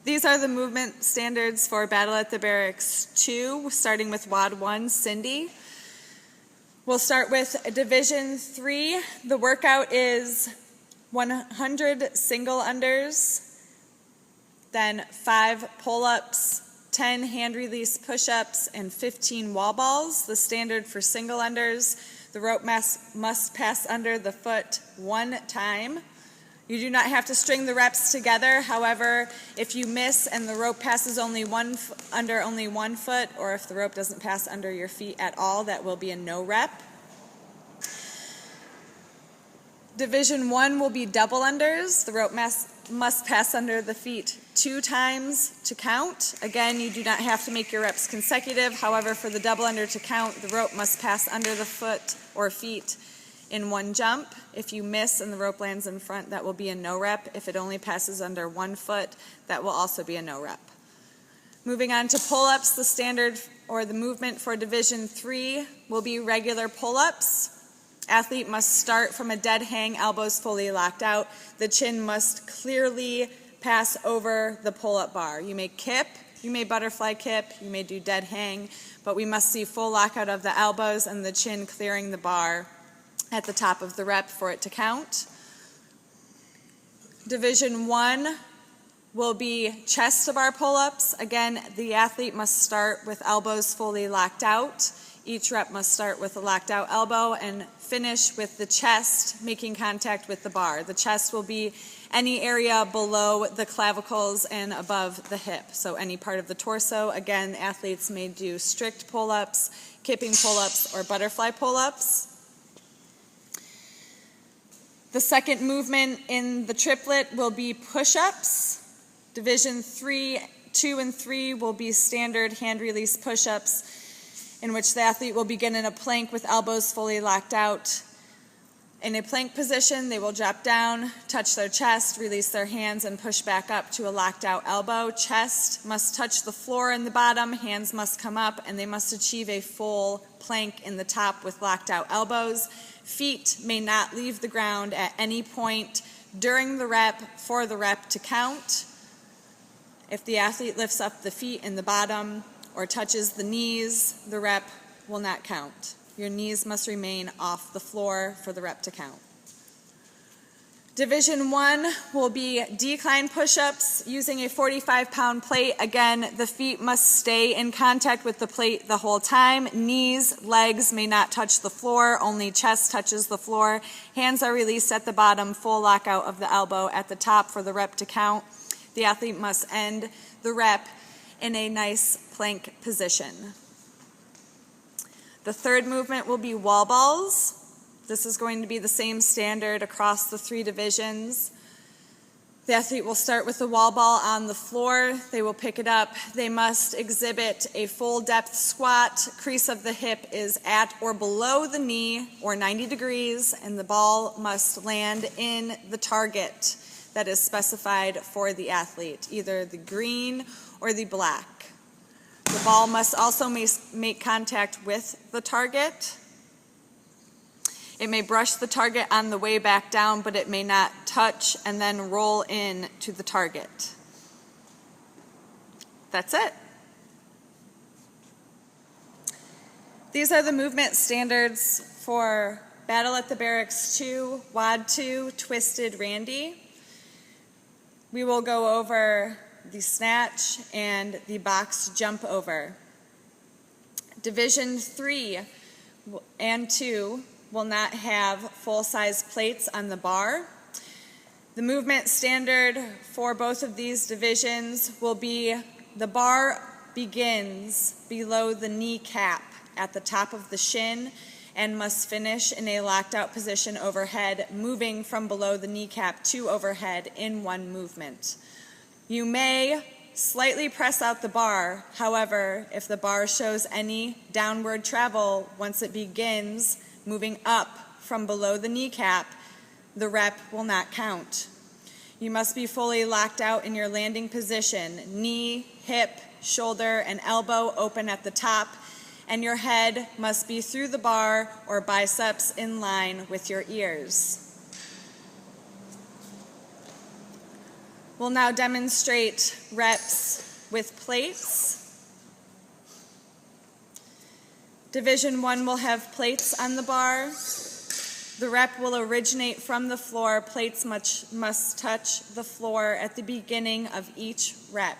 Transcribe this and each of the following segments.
These are the movement standards for Battle at the Barracks 2, starting with WAD 1, Cindy. We'll start with Division 3. The workout is 100 single unders, then 5 pull-ups, 10 hand release push-ups, and 15 wall balls. The standard for single unders, the rope must pass under the foot 1 time. You do not have to string the reps together. However, if you miss and the rope passes only under only 1 foot, or if the rope doesn't pass under your feet at all, that will be a no rep. Division 1 will be double unders. The rope must pass under the feet 2 times to count. Again, you do not have to make your reps consecutive. However, for the double under to count, the rope must pass under the foot or feet in 1 jump. If you miss and the rope lands in front, that will be a no rep. If it only passes under 1 foot, that will also be a no rep. Moving on to pull-ups, the standard or the movement for Division 3 will be regular pull-ups. Athlete must start from a dead hang, elbows fully locked out. The chin must clearly pass over the pull-up bar. You may kip, you may butterfly kip, you may do dead hang, but we must see full lockout of the elbows and the chin clearing the bar at the top of the rep for it to count. Division 1 will be chest to bar pull-ups. Again, the athlete must start with elbows fully locked out. Each rep must start with a locked out elbow and finish with the chest making contact with the bar. The chest will be any area below the clavicles and above the hip, so any part of the torso. Again, athletes may do strict pull-ups, kipping pull-ups, or butterfly pull-ups. The second movement in the triplet will be push-ups. Division 3, 2, and 3 will be standard hand release push-ups in which the athlete will begin in a plank with elbows fully locked out. In a plank position, they will drop down, touch their chest, release their hands, and push back up to a locked out elbow. Chest must touch the floor in the bottom, hands must come up, and they must achieve a full plank in the top with locked out elbows. Feet may not leave the ground at any point during the rep for the rep to count. If the athlete lifts up the feet in the bottom or touches the knees, the rep will not count. Your knees must remain off the floor for the rep to count. Division 1 will be decline push-ups using a 45-pound plate. Again, the feet must stay in contact with the plate the whole time. Knees, legs may not touch the floor, only chest touches the floor. Hands are released at the bottom, full lockout of the elbow at the top for the rep to count. The athlete must end the rep in a nice plank position. The third movement will be wall balls. This is going to be the same standard across the 3 divisions. The athlete will start with the wall ball on the floor. They will pick it up. They must exhibit a full depth squat. Crease of the hip is at or below the knee or 90 degrees, and the ball must land in the target that is specified for the athlete, either the green or the black. The ball must also make contact with the target. It may brush the target on the way back down, but it may not touch and then roll in to the target. That's it. These are the movement standards for Battle at the Barracks 2, WAD 2, Twisted Randy. We will go over the snatch and the box jump over. Division 3 and 2 will not have full-size plates on the bar. The movement standard for both of these divisions will be the bar begins below the kneecap at the top of the shin and must finish in a locked out position overhead, moving from below the kneecap to overhead in 1 movement. You may slightly press out the bar. However, if the bar shows any downward travel once it begins moving up from below the kneecap, the rep will not count. You must be fully locked out in your landing position, knee, hip, shoulder, and elbow open at the top, and your head must be through the bar or biceps in line with your ears. We'll now demonstrate reps with plates. Division 1 will have plates on the bar. The rep will originate from the floor. Plates must touch the floor at the beginning of each rep.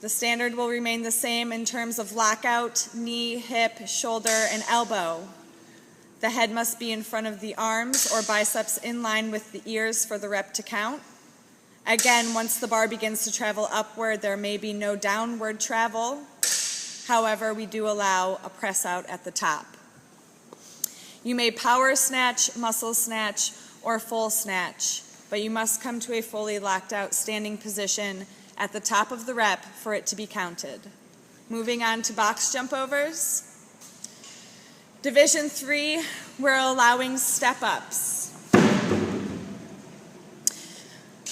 The standard will remain the same in terms of lockout, knee, hip, shoulder, and elbow. The head must be in front of the arms or biceps in line with the ears for the rep to count. Again, once the bar begins to travel upward, there may be no downward travel. However, we do allow a press out at the top. You may power snatch, muscle snatch, or full snatch, but you must come to a fully locked out standing position at the top of the rep for it to be counted. Moving on to box jump overs. Division 3, we're allowing step ups.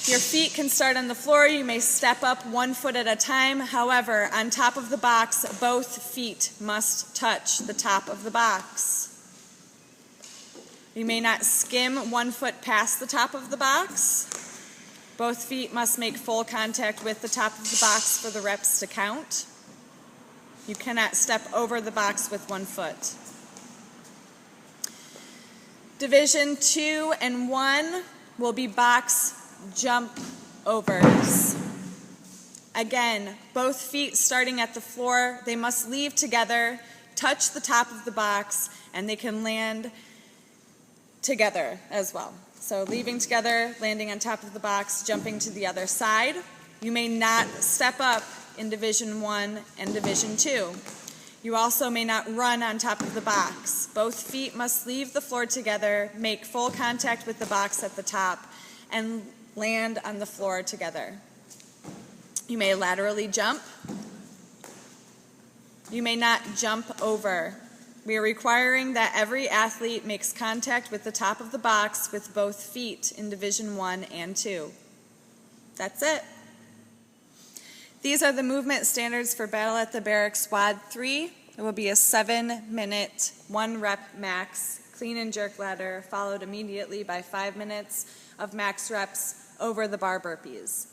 Your feet can start on the floor. You may step up 1 foot at a time. However, on top of the box, both feet must touch the top of the box. You may not skim 1 foot past the top of the box. Both feet must make full contact with the top of the box for the reps to count. You cannot step over the box with 1 foot. Division 2 and 1 will be box jump overs. Again, both feet starting at the floor, they must leave together, touch the top of the box, and they can land together as well. So leaving together, landing on top of the box, jumping to the other side. You may not step up in Division 1 and Division 2. You also may not run on top of the box. Both feet must leave the floor together, make full contact with the box at the top, and land on the floor together. You may laterally jump. You may not jump over. We are requiring that every athlete makes contact with the top of the box with both feet in Division 1 and 2. That's it. These are the movement standards for Battle at the Barracks Squad 3. It will be a 7-minute, 1 rep max clean and jerk ladder, followed immediately by 5 minutes of max reps over the bar burpees.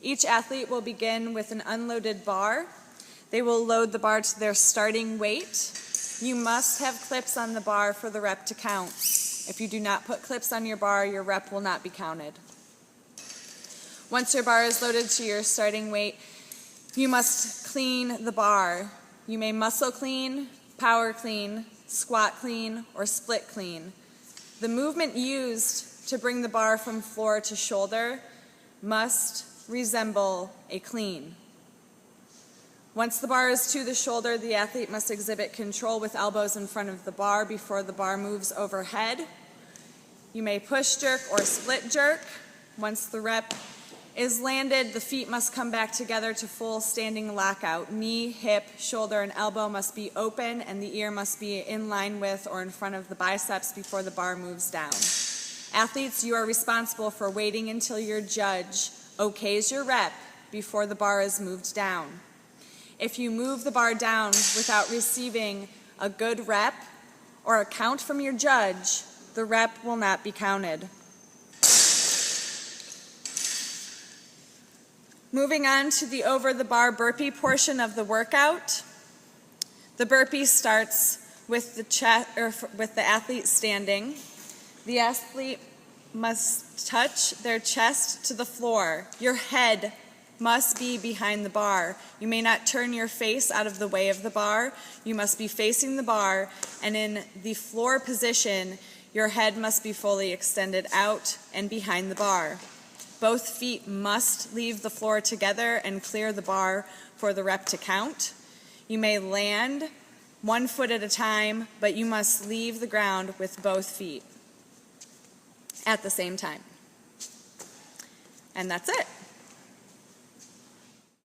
Each athlete will begin with an unloaded bar. They will load the bar to their starting weight. You must have clips on the bar for the rep to count. If you do not put clips on your bar, your rep will not be counted. Once your bar is loaded to your starting weight, you must clean the bar. You may muscle clean, power clean, squat clean, or split clean. The movement used to bring the bar from floor to shoulder must resemble a clean. Once the bar is to the shoulder, the athlete must exhibit control with elbows in front of the bar before the bar moves overhead. You may push jerk or split jerk. Once the rep is landed, the feet must come back together to full standing lockout. Knee, hip, shoulder, and elbow must be open, and the ear must be in line with or in front of the biceps before the bar moves down. Athletes, you are responsible for waiting until your judge okays your rep before the bar is moved down. If you move the bar down without receiving a good rep or a count from your judge, the rep will not be counted. Moving on to the over-the-bar burpee portion of the workout. The burpee starts with the athlete standing. The athlete must touch their chest to the floor. Your head must be behind the bar. You may not turn your face out of the way of the bar. You must be facing the bar, and in the floor position, your head must be fully extended out and behind the bar. Both feet must leave the floor together and clear the bar for the rep to count. You may land 1 foot at a time, but you must leave the ground with both feet at the same time. And that's it.